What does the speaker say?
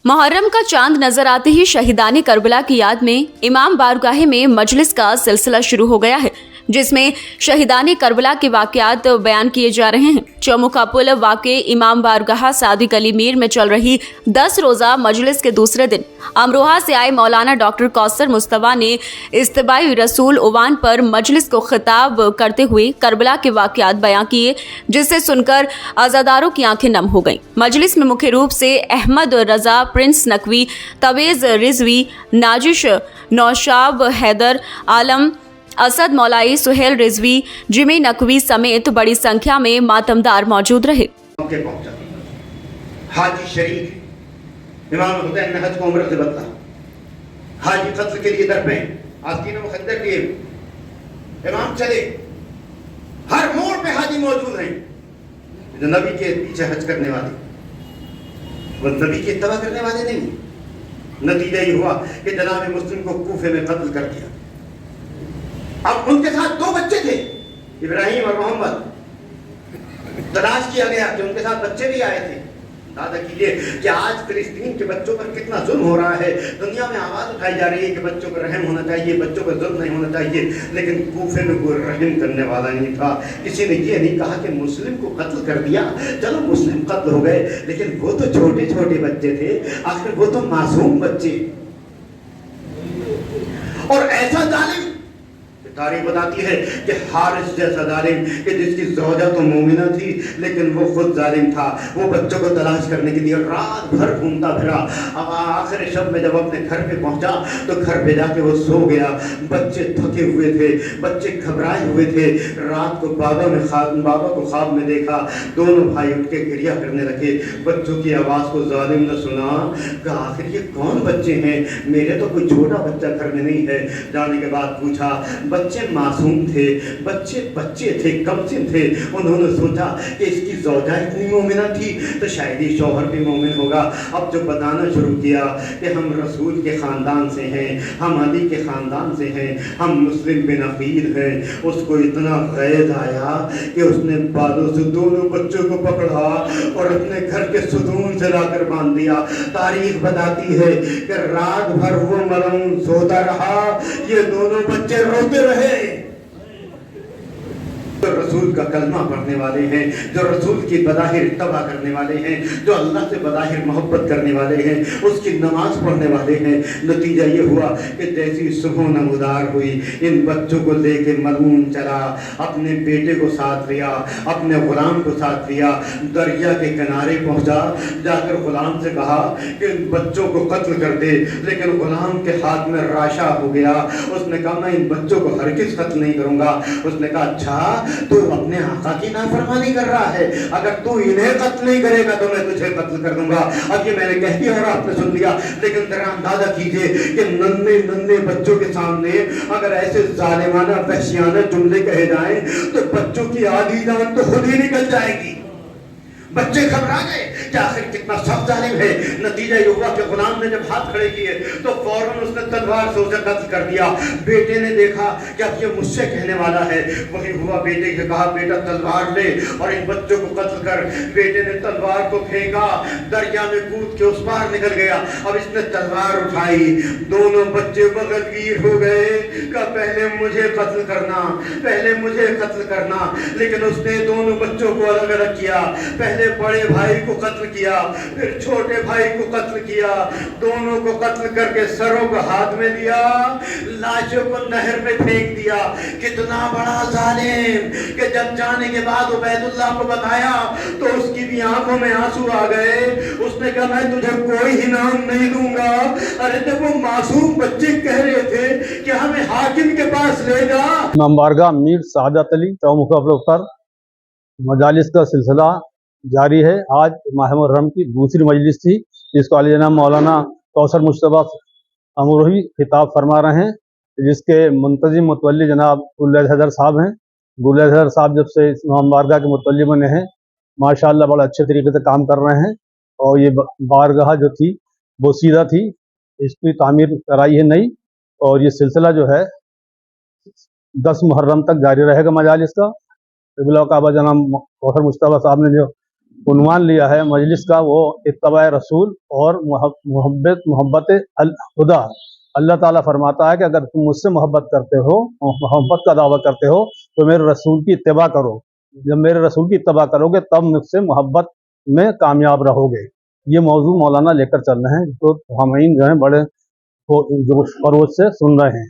मुहर्रम का चांद नजर आते ही शहीदाने करबला की याद में इमाम बारगाह में मजलिस का सिलसिला शुरू हो गया है, जिसमें शहीदाने करबला के वाकयात बयान किए जा रहे हैं। चौमू का पुल वाक़े इमाम बारगाह सादिक अली मीर में चल रही 10 रोज़ा मजलिस के दूसरे दिन अमरोहा से आए मौलाना डॉक्टर कौसर मुस्तफा ने इस्तबाई रसूल ओवान पर मजलिस को खिताब करते हुए करबला के वाकयात बयां किए, जिससे सुनकर अज़ादारों की आंखें नम हो गईं। मजलिस में मुख्य रूप से अहमद रजा, प्रिंस नकवी, तवेज रिजवी, नाजिश नौशाब, हैदर आलम, असद मौलाई, सुहेल रिजवी, जिमी नकवी समेत बड़ी संख्या में मातमदार मौजूद रहे। हाजी शरीफ इमाम हुसैन ने हज को उम्र से बदला, हाजी कत्ल के लिए दर पे आस्तीन व खंदर के इमाम चले, हर मोड़ पे हाजी मौजूद हैं जो नबी के पीछे हज करने वाले, वो नबी की इत्तबा करने वाले नहीं। नतीजा ये हुआ कि जनाब मुस्लिम को कूफे में कत्ल कर दिया। अब उनके साथ 2 बच्चे थे, इब्राहिम और मोहम्मद। तलाश किया गया कि उनके साथ बच्चे भी आए थे। दादा कीजिए कि आज फिलिस्तीन के बच्चों पर कितना जुल्म हो रहा है। दुनिया में आवाज उठाई जा रही है कि बच्चों पर रहम होना चाहिए, बच्चों पर जुल्म नहीं होना चाहिए, लेकिन कूफे में कोई रहम करने वाला नहीं था। किसी ने ये नहीं कहा कि मुस्लिम को कत्ल कर दिया, चलो मुस्लिम कत्ल हो गए, लेकिन वो तो छोटे छोटे बच्चे थे, आखिर वो तो मासूम बच्चे। और ऐसा जालिम तारीख बताती है कि हारिस जैसा जालिम कि जिसकी ज़ौजा तो मोमिना थी लेकिन वो खुद जालिम था। वो बच्चों को तलाश करने के लिए रात भर घूमता फिरा। अब आखिर शब में जब अपने घर पे पहुंचा तो घर पे जाके वो सो गया। बच्चे थके हुए थे, बच्चे घबराए हुए थे। रात को बाबा को ख्वाब में देखा। दोनों भाई उठ के गिरिया करने लगे। बच्चों की आवाज़ को जालिम ने सुना, कहा आखिर ये कौन बच्चे हैं, मेरे तो कोई छोटा बच्चा घर में नहीं है। जाने के बाद पूछा, बच्चे मासूम थे, बच्चे थे, कमसिन थे। उन्होंने सोचा कि इसकी ज़ौजा इतनी मोमिना थी तो शायद ये शौहर भी मोमिन होगा। अब जो बताना शुरू किया कि हम रसूल के ख़ानदान से हैं, हम अली के ख़ानदान से हैं, हम मुस्लिम बिन अकील हैं, उसको इतना ग़ैज़ आया कि उसने बालों से दोनों बच्चों को पकड़ा और अपने घर के सुतून से लाकर बांध दिया। तारीख बताती है कि रात भर वो मलऊन सोता रहा, ये दोनों बच्चे रोते रहे। जो रसूल का कलमा पढ़ने वाले हैं, जो रसूल की बज़ाहिर इत्तबा करने वाले हैं, जो अल्लाह से बज़ाहिर मोहब्बत करने वाले हैं, उसकी नमाज पढ़ने वाले हैं। नतीजा ये हुआ कि जैसी सुबह नमदार हुई, इन बच्चों को लेके मलून चला, अपने बेटे को साथ लिया, अपने गुलाम को साथ लिया, दरिया के किनारे पहुंचा। जाकर गुलाम से कहा कि इन बच्चों को कत्ल कर दे, लेकिन गुलाम के हाथ में राशा हो गया। उसने कहा मैं इन बच्चों को हरगिज़ कत्ल नहीं करूंगा। उसने कहा अच्छा तू अपने आका की नाफरमानी कर रहा है, अगर तू इन्हें कत्ल नहीं करेगा तो मैं तुझे कत्ल कर दूंगा। अब ये मैंने कह दिया और आपने सुन लिया, लेकिन जरा अंदाजा कीजिए कि नन्हे बच्चों के सामने अगर ऐसे जालिमाना वहशियाना जुमले कहे जाएं तो बच्चों की आधी जान तो खुद ही निकल जाएगी। बच्चे घबरा गए कि आखिर कितना सख्त जालिम है। नतीजा ये हुआ कि गुलाम ने जब हाथ खड़े किए तो फौरन उसने तलवार से उसे कत्ल कर दिया। बेटे ने देखा कि अब ये मुझसे कहने वाला है, वही हुआ। बेटे से कहा बेटा तलवार ले और इन बच्चों को कत्ल कर। बेटे ने तलवार को फेंका, दरिया में कूद के उस पार निकल गया। अब इसने तलवार उठाई, दोनों बच्चे बगलगीर हो गए। कहा पहले मुझे कत्ल करना, पहले मुझे कत्ल करना, लेकिन उसने दोनों बच्चों को अलग अलग किया। पहले बड़े भाई को कत्ल किया, फिर छोटे भाई को कत्ल किया। दोनों को कत्ल करके सरों को हाथ में लिया, लाशों को नहर में फेंक दिया। कितना बड़ा जालिम कि जब जाने के बाद उबैदुल्लाह को बताया तो उसकी भी आंखों में आंसू आ गए। उसने कहा मैं तुझे कोई इनाम नहीं दूंगा। अरे जब वो मासूम बच्चे कह रहे थे कि हमें हाकिम के पास ले जा। इमाम बारगाह मीर सादत अली चौमू पर मजालिस का सिलसिला जारी है। आज माह मुहर्रम की दूसरी मजलिस थी, जिसको अली जनाब मौलाना कौसर मुस्तफा अमरोही खिताब फरमा रहे हैं, जिसके मुंतजिम मुतवल्ली जनाब गुलैद हैदर साहब हैं। गुलैद हैदर साहब जब से इमाम बारगाह के मुतवल्ली बने हैं माशाअल्लाह बड़ा अच्छे तरीके से काम कर रहे हैं। और ये बारगाह जो थी वो सीधा थी, इसकी तामीर कराई है नई, और ये सिलसिला जो है 10 मुहर्रम तक जारी रहेगा मजालिस का। काबा जनाब कौसर मुस्तफा साहब ने जो उन्वान लिया है मजलिस का, वो इत्तबा रसूल और मोहब्बत खुदा। अल्लाह ताला फरमाता है कि अगर तुम मुझसे मोहब्बत करते हो, मोहब्बत का दावा करते हो, तो मेरे रसूल की इत्तबा करो। जब मेरे रसूल की इत्तबा करोगे तब मुझसे मोहब्बत में कामयाब रहोगे। ये मौजू मौलाना लेकर चल रहे हैं, तो हमईन जो हैं बड़े जो फरोज से सुन रहे हैं।